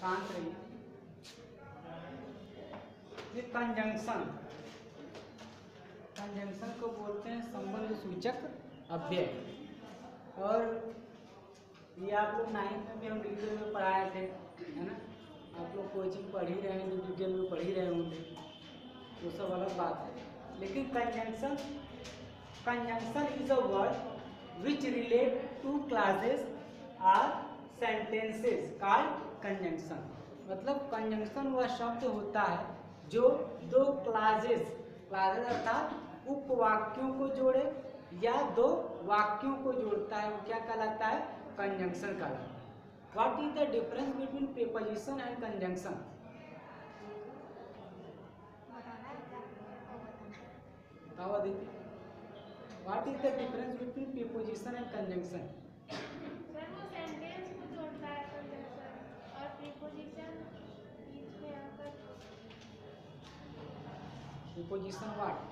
शांत रहिए। ये कंजंक्शन, कंजंक्शन को बोलते हैं संबंध सूचक अव्यय। और ये आप लोग 9th में भी हम डिटेल में पढ़ाए थे, है ना। आप लोग कोई चीज़ पढ़ ही रहे हैं तो डिटेल में पढ़ ही रहे होंगे, वो सब अलग बात है। लेकिन conjunction, conjunction is a word which relate to classes are sentences called conjunction. मतलब कंजंक्शन वह शब्द होता है जो दो क्लासेस, क्लासेस अर्थात उपवाक्यों को जोड़े या दो वाक्यों को जोड़ता है, वो क्या कहलाता है? कंजंक्शन कहलाता है। What is the difference between preposition and conjunction? बताओ Aditi, what is the difference between preposition and conjunction? Sir वो सेंटेंस को जोड़ता है कंजंक्शन, और प्रीपोजिशन बीच में आकर। Preposition what?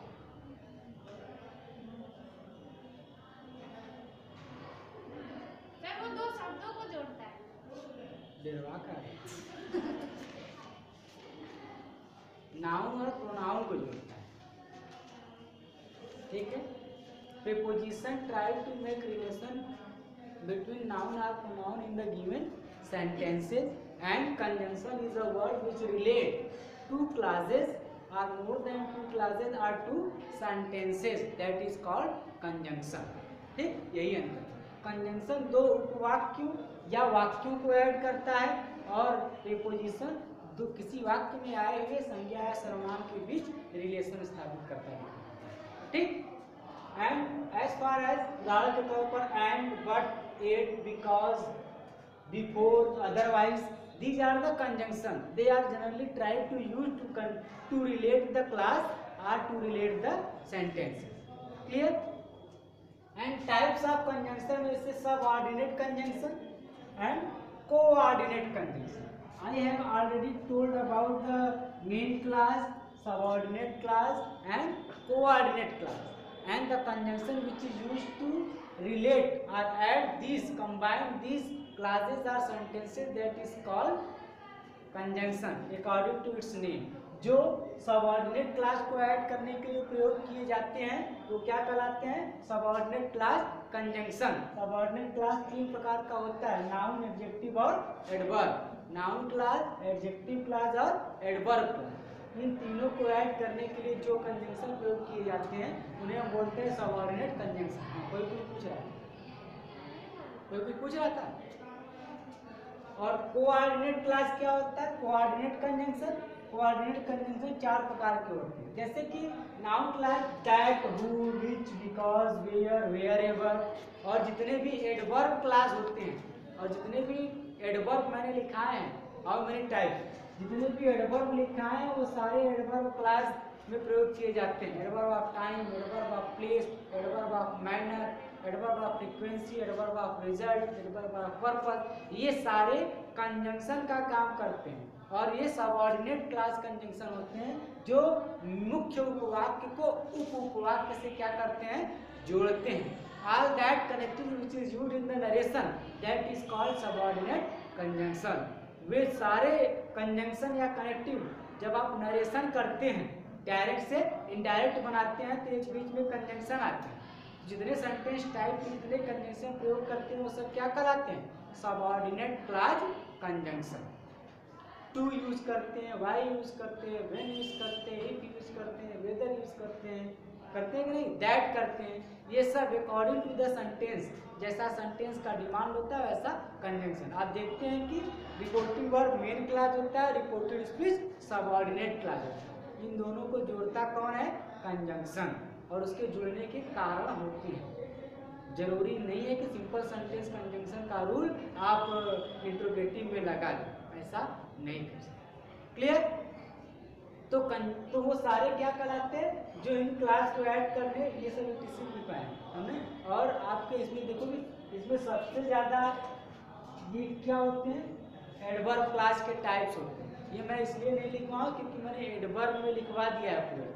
सर वो दो शब्दों को जोड़ता है। डेरवा का नाउन और प्रोनाउन को जोड़ता है, ठीक है। Preposition try to make relation between noun or pronoun in the given sentences, and conjunction is a word which relate two clauses or more than two clauses or two sentences, that is called conjunction। ठीक, यही अंतर। Conjunction दो उपवाक्यों या वाक्यों को add करता है, और प्रीपोजिशन दो किसी वाक्य में आए हुए संज्ञा या सर्वनाम के बीच रिलेशन स्थापित करता है। ठीक। एंड एज फार एज उदाहरण के तौर पर and, but, at, because, before, otherwise, these are the conjunction. They are generally tried to use to relate the clause or to relate the sentences. Clear? And types of conjunction में से subordinate conjunction and coordinate conjunction. I have already told about the main clause, subordinate clause and coordinate clause. And the conjunction which is used to relate or add these, combine these clauses or sentences, that is called conjunction according to its name। जो subordinate class को add करने के लिए प्रयोग किए जाते हैं वो क्या कहलाते हैं? Subordinate class conjunction. Subordinate class तीन प्रकार का होता है, नाउन, एडजेक्टिव और adverb. Noun class, adjective class और एडवर्ब क्लास। इन तीनों को ऐड करने के लिए जो कंजंक्शन प्रयोग किए जाते हैं उन्हें हम बोलते हैं सबऑर्डिनेट कंजंक्शन। कोई कुछ पूछ रहा है? कोई कुछ पूछ रहा था? और कोऑर्डिनेट क्लास क्या होता है? कोऑर्डिनेट कंजंक्शन, कोऑर्डिनेट कंजंक्शन चार प्रकार के होते हैं, जैसे कि noun class that, who, which, because, where, wherever. और जितने भी एडवर्ब क्लास होते हैं, और जितने भी एडवर्ब मैंने लिखा है, हाउ मेनी टाइप, जितने भी एडवर्ब लिखा है वो सारे एडवर्ब क्लास में प्रयोग किए जाते हैं। Adverb of time, adverb of place, adverb of manner, adverb of frequency, adverb of result, adverb of purpose, ये सारे कंजंक्शन का काम करते हैं। और ये सबऑर्डिनेट क्लास कंजंक्शन होते हैं जो मुख्य उपवाक्य को उप उपवाक्य से क्या करते हैं? जोड़ते हैं। All that connective which is used in the narration, that is called subordinate conjunction. वे सारे कंजंक्शन या कनेक्टिव जब आप नरेशन करते हैं, डायरेक्ट से इनडायरेक्ट बनाते हैं, तो एक बीच में कंजंक्शन आते हैं। जितने सेंटेंस टाइप के जितने कंजंक्शन प्रयोग करते हैं वो सब क्या कहलाते हैं? Subordinate class conjunction. To use करते हैं, वाई यूज करते हैं, व्हेन यूज करते हैं, इफ यूज करते हैं, वेदर यूज करते हैं कि नहीं, दैट करते हैं। ये सब अकॉर्डिंग टू द सेंटेंस, जैसा सेंटेंस का डिमांड होता है वैसा कंजंक्शन। आप देखते हैं कि रिपोर्टिंग वर्ब मेन क्लास होता है, रिपोर्टेड स्पीच सबऑर्डिनेट क्लास होता है। इन दोनों को जोड़ता कौन है? कंजंक्शन। और उसके जुड़ने के कारण होते हैं। जरूरी नहीं है कि सिंपल सेंटेंस कंजंक्शन का रूल आप इंट्रोगेटिव में लगा लें, ऐसा नहीं कर सकते। क्लियर? तो वो सारे क्या कहलाते हैं? जो इन क्लास को ऐड करने, ये सब किसी लिखा है हमने। और आपके इसमें देखोगे, इसमें सबसे ज्यादा ये क्या होते हैं? एडवर्ब क्लास के टाइप्स होते हैं। ये मैं इसलिए नहीं लिखवाऊँ क्योंकि मैंने एडवर्ब में लिखवा दिया है पूरा।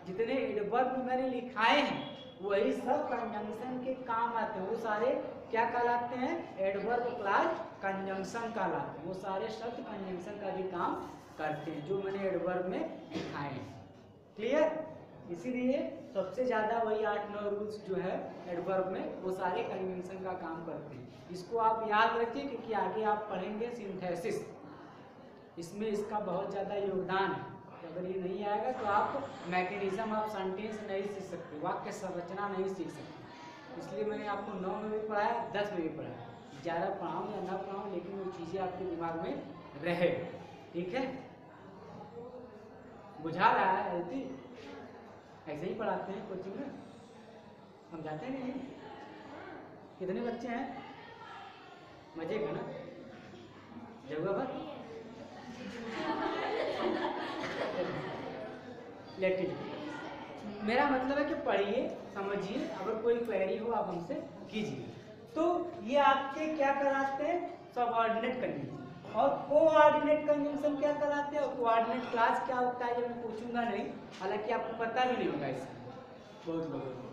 जितने एडवर्ब मैंने लिखाए हैं वही सब कंजंक्शन के काम आते हैं। वो सारे क्या कहलाते हैं? एडवर्ब क्लॉज कंजंक्शन कहलाते हैं। वो सारे शब्द कंजंक्शन का भी काम करते हैं जो मैंने एडवर्ब में दिखाए हैं। क्लियर? इसीलिए सबसे ज़्यादा वही 8-9 रूल्स जो है एडवर्ब में वो सारे कंजंक्शन का काम करते हैं। इसको आप याद रखिए क्योंकि आगे आप पढ़ेंगे सिंथेसिस, इसमें इसका बहुत ज़्यादा योगदान है। अगर ये नहीं आएगा तो आप मैकेनिज्म ऑफ सेंटेंस नहीं सीख सकते, वाक्य संरचना नहीं सीख सकते। इसलिए मैंने आपको 9 में भी पढ़ाया, 10 में भी पढ़ाया। ज़्यादा पढ़ाऊँ या ना पढ़ाऊँ लेकिन वो चीज़ें आपके दिमाग में रहे। ठीक है? बुझा रहा है? ऐसे ही पढ़ाते हैं कोचिंग में, हम जाते नहीं हैं। कितने बच्चे हैं? मजे का ना? जगह भर लेटिन। मेरा मतलब है कि पढ़िए, समझिए, अगर कोई क्वेरी हो आप हमसे कीजिए। तो ये आपके क्या कराते हैं? Subordinate conjunction. और कोऑर्डिनेट कंजंक्शन क्या कराते हैं? कोऑर्डिनेट क्लास क्या होता है ये मैं पूछूंगा नहीं, हालांकि आपको पता भी नहीं होगा इसका बहुत लोगों को,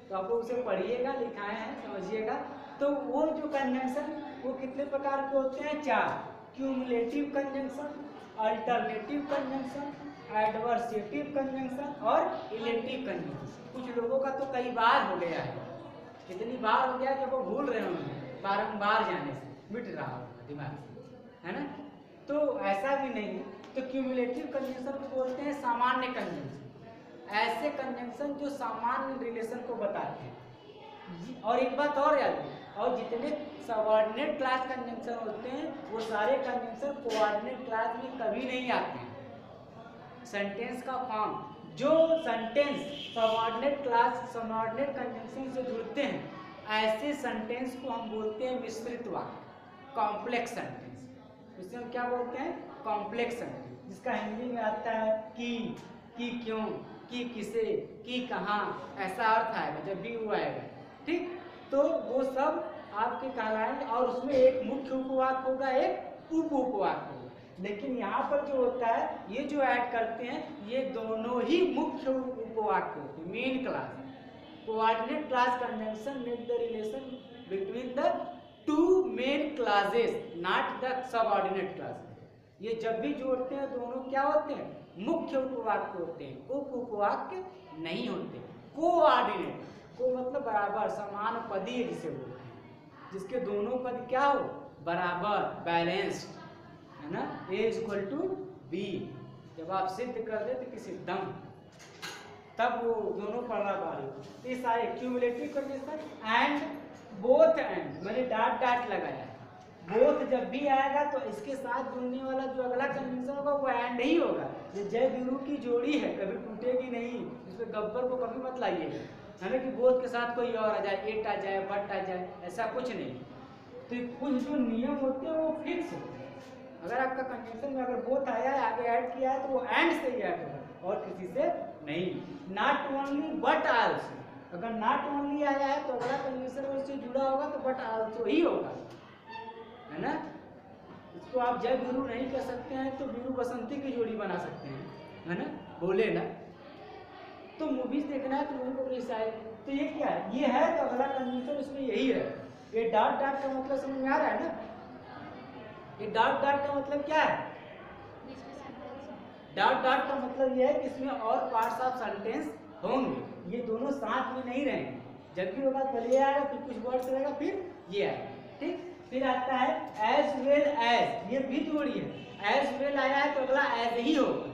तो आप लोग उसे पढ़िएगा, लिखाए हैं, समझिएगा। तो वो जो कंजंक्शन वो कितने प्रकार के होते हैं? 4। Cumulative conjunction, alternative conjunction, adversative conjunction और इलेक्टिव कंजंक्शन। कुछ लोगों का तो कई बार हो गया है, कितनी बार हो गया कि वो भूल रहे होंगे, बारंबार जाने से मिट रहा होगा दिमाग से, है ना? तो ऐसा भी नहीं। तो क्यूमुलेटिव कंजंक्शन को बोलते हैं सामान्य कंजंक्शन, ऐसे कंजंक्शन जो सामान्य रिलेशन को बताते हैं। और एक बात और याद है, और जितने सबऑर्डिनेट क्लास कंजंक्शन होते हैं वो सारे कंजंक्शन कोऑर्डिनेट क्लास में कभी नहीं आते हैं। सेंटेंस का फॉर्म, जो sentence subordinate class subordinate conjunction से जुड़ते हैं ऐसे सेंटेंस को हम बोलते हैं मिश्रित वाक्य, कॉम्प्लेक्स सेंटेंस। इसे हम क्या बोलते हैं? कॉम्प्लेक्स सेंटेंस, जिसका हिंदी में आता है कि क्यों, कि किसे, कि कहाँ, ऐसा अर्थ आएगा जब भी वो आएगा। ठीक? तो वो सब आपके कहलाएंगे और उसमें एक मुख्य उपवाक्य होगा, एक उप उपवाक्य होगा। लेकिन यहाँ पर जो होता है ये जो ऐड करते हैं ये दोनों ही मुख्य उपवाक्य होते हैं, main class. Coordinate class conjunction make the relation between the two main classes, not the subordinate class. ये जब भी जोड़ते हैं दोनों क्या होते हैं? मुख्य उपवाक्य होते हैं, उप उपवाक्य नहीं होते। कोऑर्डिनेट, को मतलब बराबर, समान पदीय जिसे बोलते हैं, जिसके दोनों पद क्या हो? बराबर, बैलेंस्ड, है ना? A=B। जब आप सिद्ध कर दे तो किसी दम तब वो दोनों बराबर हो। तो ये सारे cumulative conjunction and, both and, मैंने डाट डाट लगाया। बोथ जब भी आएगा तो इसके साथ जुड़ने वाला जो अगला कंजंक्शन होगा वो एंड ही होगा। ये जय गुरु की जोड़ी है, कभी टूटेगी नहीं, इसमें गब्बर को कभी मत लाइएगा, है ना? कि बोथ के साथ कोई और आ जाए, एट आ जाए, बट आ जाए, ऐसा कुछ नहीं। तो कुछ जो नियम होते हैं वो फिक्स होते हैं। अगर आपका कंजंक्शन में अगर बोथ आया है, आगे ऐड किया है तो वो एंड से ही ऐड होगा और किसी से नहीं। नॉट ओनली बट आल्सो, अगर नॉट ओनली आया है तो अगला कंजंक्शन उससे जुड़ा होगा तो बट आल्सो ही होगा, है ना? इसको आप जय गुरु नहीं कर सकते हैं तो वीरू बसंती की जोड़ी बना सकते हैं, है ना? बोले ना। तो मूवीज देखना है तो मूवी को अपनी स्टाइल, तो ये क्या है? ये है तो अगला कंजंक्शन उसमें यही है। ये डाट डाट का मतलब समझ में आ रहा है ना? ये डाट डाट का मतलब क्या है? डाट डाट का मतलब ये है कि इसमें और पार्ट्स ऑफ सेंटेंस होंगे, ये दोनों साथ में नहीं रहेंगे। जब भी होगा पहले ये आएगा, फिर कुछ वर्ड्स रहेगा, फिर ये आएगा। ठीक? फिर आता है एज वेल एज, ये भी जोड़ी है। एज वेल आया है तो अगला एज ही होगा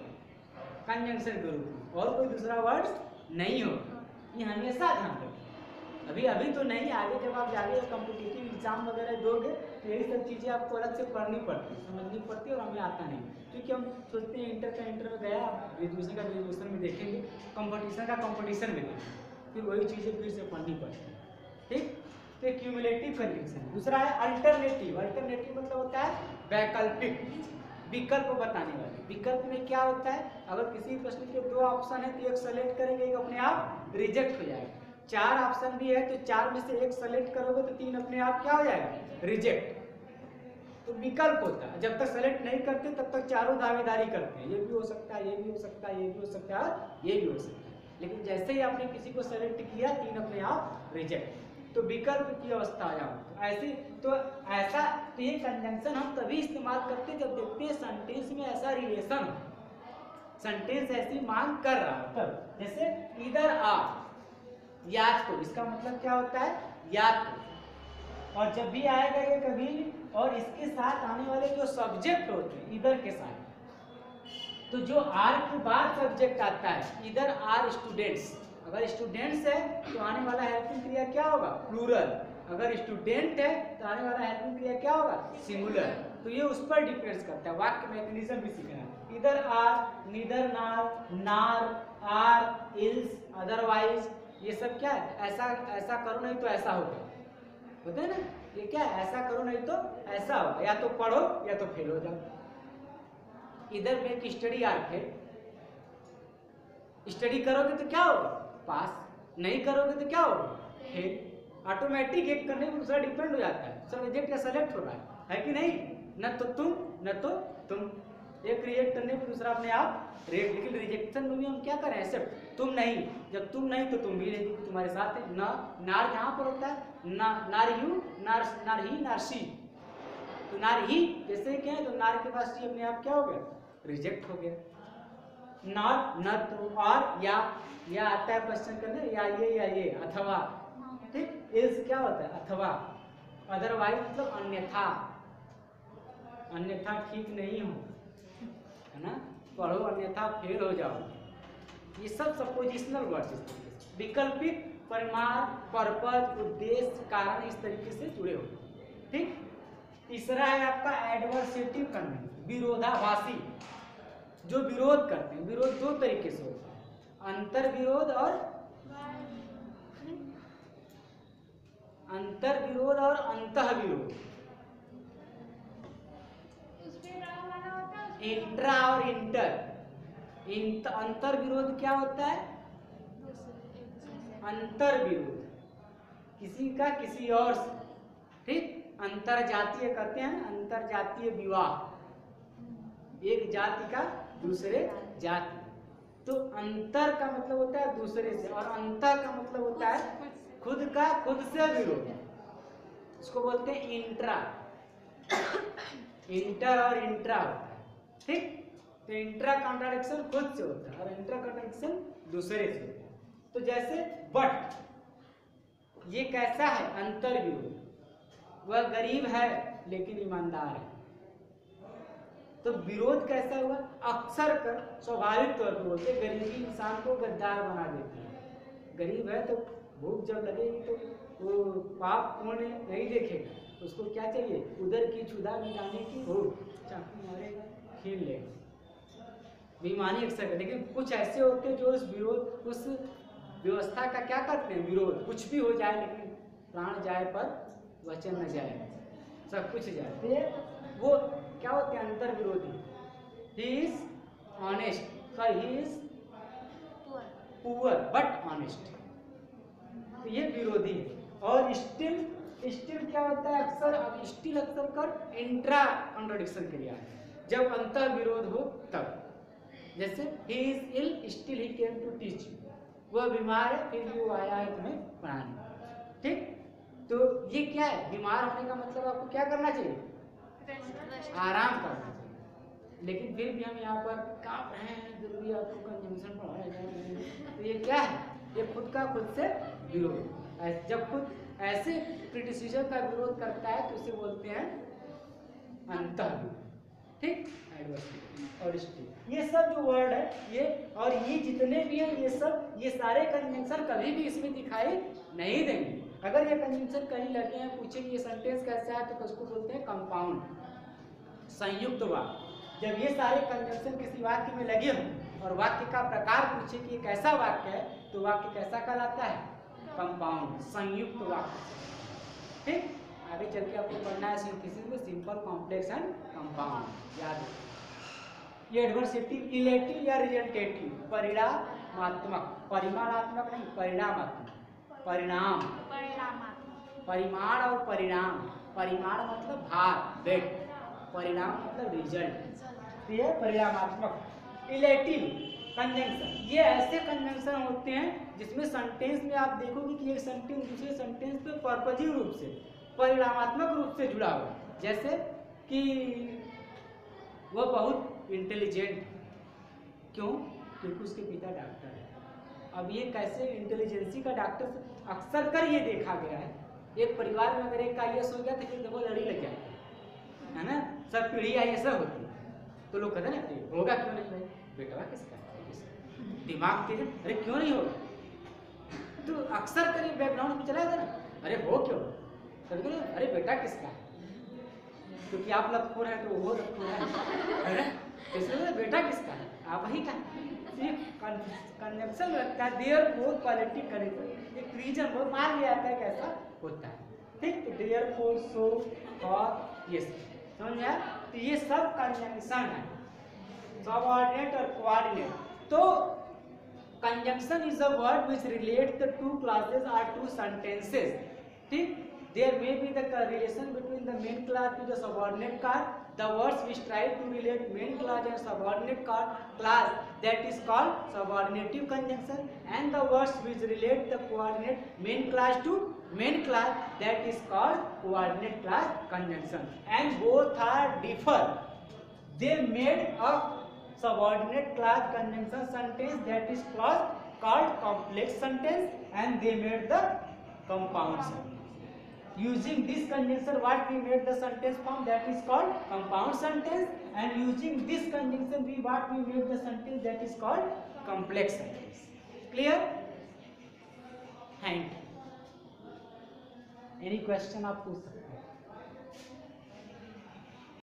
कंजंक्शन के रूप में, और कोई दूसरा वर्ड नहीं होगा। ये हमेशा ध्यान रखें। अभी तो नहीं, आगे जब आप जाके कॉम्पिटिटिव एग्जाम वगैरह दोगे तो यही सब चीज़ें आपको अलग से पढ़नी पड़ती, समझनी पड़ती है, और हमें आता नहीं, क्योंकि हम सोचते हैं इंटर में गया, ग्रेजुएशन का ग्रेजुएशन में देखेंगे, कंपटीशन का कंपटीशन में देखेंगे, फिर वही चीज़ें फिर से पढ़नी पड़ती है। ठीक? तो क्यूमुलेटिव कंजंक्शन। दूसरा है अल्टरनेटिव। अल्टरनेटिव मतलब होता है वैकल्पिक, विकल्प बताने वाले। विकल्प में क्या होता है? अगर किसी प्रश्न के 2 ऑप्शन है तो एक सेलेक्ट करेंगे, एक अपने आप रिजेक्ट हो जाएगा। 4 ऑप्शन भी है तो 4 में से एक सेलेक्ट करोगे तो 3 अपने आप क्या हो जाएगा? रिजेक्ट। तो विकल्प होता है, जब तक सेलेक्ट नहीं करते तब तक चारों दावेदारी करते हैं, ये भी हो सकता है, ये भी हो सकता है, ये भी हो सकता है, ये भी हो सकता है। लेकिन जैसे ही आपने किसी को सेलेक्ट किया 3 अपने आप रिजेक्ट। तो विकल्प की अवस्था आया तो ऐसे तो ऐसा तो ये कंजंक्शन हम तभी इस्तेमाल करते हैं जब देखते हैं सेंटेंस में ऐसा रिलेशन हो, सेंटेंस ऐसी मांग कर रहा हो तब। जैसे इधर आ या तो, इसका मतलब क्या होता है या तो। और जब भी आएगा ये कभी और इसके साथ आने वाले जो सब्जेक्ट होते हैं इधर के साथ, तो जो आर के बाद सब्जेक्ट आता है इधर आर स्टूडेंट्स, अगर स्टूडेंट्स है तो आने वाला हेल्पिंग क्रिया क्या होगा प्लूरल, अगर स्टूडेंट है तो आने वाला हेल्पिंग क्रिया क्या होगा सिंगुलर। तो ये उस पर डिपेंड्स करता है, वाक्य मैकेनिज्म भी सीखना है। इधर आर, नीदर नार, नार, आर, इल्स, अदरवाइज, ये सब क्या है ऐसा ऐसा करो नहीं तो ऐसा होगा, होता है ना, ये क्या है ऐसा करो नहीं तो ऐसा होगा, या तो पढ़ो या तो फेल हो जाओ। इधर में एक स्टडी आर्क है, स्टडी करोगे तो क्या होगा पास, नहीं करोगे तो क्या होगा फेल। ऑटोमेटिक एक करने पर दूसरा डिपेंड हो जाता है, सब रिजेक्ट या सेलेक्ट हो रहा है कि नहीं, न तो तुम न तो तुम, एक रिजेक्ट करने पर दूसरा अपने आप रेट। लेकिन रिजेक्शन में भी हम क्या करें एक्सेप्ट, तुम नहीं, जब तुम नहीं तो तुम भी नहीं, तुम्हारे साथ है ना। नार कहाँ पर होता है ना, नार यू, नार नार ही, नार शी, तो नार ही जैसे क्या है तो नार के पास सी अपने आप क्या हो गया रिजेक्ट हो गया। नॉट न तो, और या आता है क्वेश्चन के अंदर या ये अथवा, ठीक, इल्स क्या होता है अथवा, अदरवाइज मतलब अन्यथा, अन्यथा ठीक नहीं हो, है ना, पढ़ो अन्यथा फेल हो जाओ, ये सब सपोजिशनल वर्ड्स, विकल्पित, परिमाण, पर्पज, उद्देश्य, कारण इस तरीके से जुड़े हो। ठीक, तीसरा है आपका एडवर्सेटिव कन्वेंशन, विरोधाभासी, जो विरोध करते हैं। विरोध दो तरीके से होता है, अंतर विरोध और अंतर विरोध और अंतः विरोध, इंट्रा और इंटर। अंतर विरोध क्या होता है, अंतर विरोध किसी का किसी और से, ठीक, अंतर जातीय करते हैं, अंतर जातीय विवाह, एक जाति का दूसरे जाति, तो अंतर का मतलब होता है दूसरे से, और अंतर का मतलब होता है खुद का खुद से विरोध, इसको बोलते हैं इंट्रा, इंटर और इंट्रा होता है, ठीक। तो इंट्रा कॉन्ट्राडिक्शन खुद से होता है और इंट्रा कॉन्ट्राडिक्शन दूसरे से होता है। तो जैसे बट, ये कैसा है अंतर विरोध, वह गरीब है लेकिन ईमानदार है, तो विरोध कैसा हुआ, अक्सर कर स्वाभाविक तौर पर बोलते गरीबी इंसान को गद्दार बना देती है, गरीब है तो भूख जब लगेगी तो वो पाप पुण्य नहीं देखेगा, उसको क्या चाहिए उधर की क्षुधा मिटाने की भूख, चाकू मारेगा खेल लेगा, बेईमानी अक्सर कर। लेकिन कुछ ऐसे होते हैं जो उस विरोध, उस व्यवस्था का क्या करते हैं विरोध, कुछ भी हो जाए लेकिन प्राण जाए पर वचन न जाए, सब कुछ जाए, वो क्या होते हैं अंतर विरोधी। ही इज ऑनेस्ट और he is poor but honest, तो ये विरोधी है। और स्टिल, स्टिल क्या होता है अक्सर, अब स्टिल अक्सर कर इंट्रा कॉन्ट्रडिक्शन क्रिया है, जब अंतर विरोध हो तब। जैसे he is ill still he came to teach you, वह बीमार है फिर भी वो आया है तुम्हें पढ़ाने, ठीक। तो ये क्या है, बीमार होने का मतलब आपको क्या करना चाहिए, आराम करना चाहिए, लेकिन फिर भी हम यहाँ पर कांप रहे हैं, फिर भी आपको कंजम्पशन पढ़ाया जा रहा है, तो ये क्या है, ये खुद का खुद से विरोध। जब खुद ऐसे क्रिटिसिज्म का विरोध करता है तो इसे बोलते हैं अंतः, ठीक, एडवर्सिटी और स्टिल। ये सब जो वर्ड है ये, और ये जितने भी हैं ये सब, ये सारे कंजंक्शन कभी भी इसमें दिखाई नहीं देंगे। अगर ये कंजंक्शन कहीं लगे हैं, पूछे कि ये सेंटेंस कैसा है, तो उसको बोलते हैं कंपाउंड, संयुक्त वाक्य। जब ये सारे कंजंक्शन किसी वाक्य में लगे हों और वाक्य का प्रकार पूछे कि ये कैसा वाक्य है, तो वाक्य कैसा कहलाता है, कंपाउंड, संयुक्त वाक्य, ठीक। आगे चल के आपको पढ़ना है सिंथेसिस में सिंपल, कॉम्प्लेक्स एंड कंपाउंड, याद रखिए। ये एडवर्सेटिव, इलेटिव या रिजल्टेटिव, परिणामात्मक, परिमाणात्मक नहीं परिणामात्मक, परिणाम, परिमाण और परिणाम, परिमाण मतलब भार वेट, परिणाम मतलब रिजल्ट, तो ये परिणामात्मक। इलेटिव कंजंक्शन, ये ऐसे कंजंक्शन होते हैं जिसमें सेंटेंस में आप देखोगे कि एक सेंटेंस दूसरे सेंटेंस पे पर्पजीव रूप से, परिणामात्मक रूप से जुड़ा हुआ है। जैसे कि वह बहुत इंटेलिजेंट, क्यों? क्योंकि उसके पिता डॉक्टर है। अब ये कैसे इंटेलिजेंसी का डॉक्टर, अक्सर कर ये देखा गया है, एक परिवार में अगर एक का IAS हो गया तो फिर देखो लड़ी लग जाती है ना, सब पीढ़ी IAS होती है, तो लोग कहते हैं ना होगा क्यों नहीं भाई, बेटा किसका दिमाग तेज, अरे क्यों नहीं होगा, तो अक्सर कर बैकग्राउंड में चला जाता ना, अरे हो क्यों, कभी अरे बेटा किसका, क्योंकि आप लखोर है तो वो लखोर है, इसलिए बेटा किसका है, आप ही का। कंजंक्शन लगता है देयर फोर क्वालिटी करेक्ट, एक रीजन वो मान लिया जाता है कैसा होता है, ठीक। देयर फोर सो और ये समझ में आया, तो ये सब कंजंक्शन है, सबऑर्डिनेट और कोऑर्डिनेट। तो conjunction is a word which relate the two classes or two sentences, ठीक। There may be the relation between the main class to the subordinate class. The words which try to relate main class and subordinate class, that is called subordinative conjunction, and the words which relate the coordinate main class to main class, that is called coordinate class conjunction. And both are differ. They made a subordinate class conjunction sentence that is called complex sentence, and they made the compound sentence. Using this conjunction, what we made the sentence form, that is called compound sentence, and using this conjunction we made the sentence that is called complex sentence. Clear? Thank you. Any question आप पूछ सकते हैं।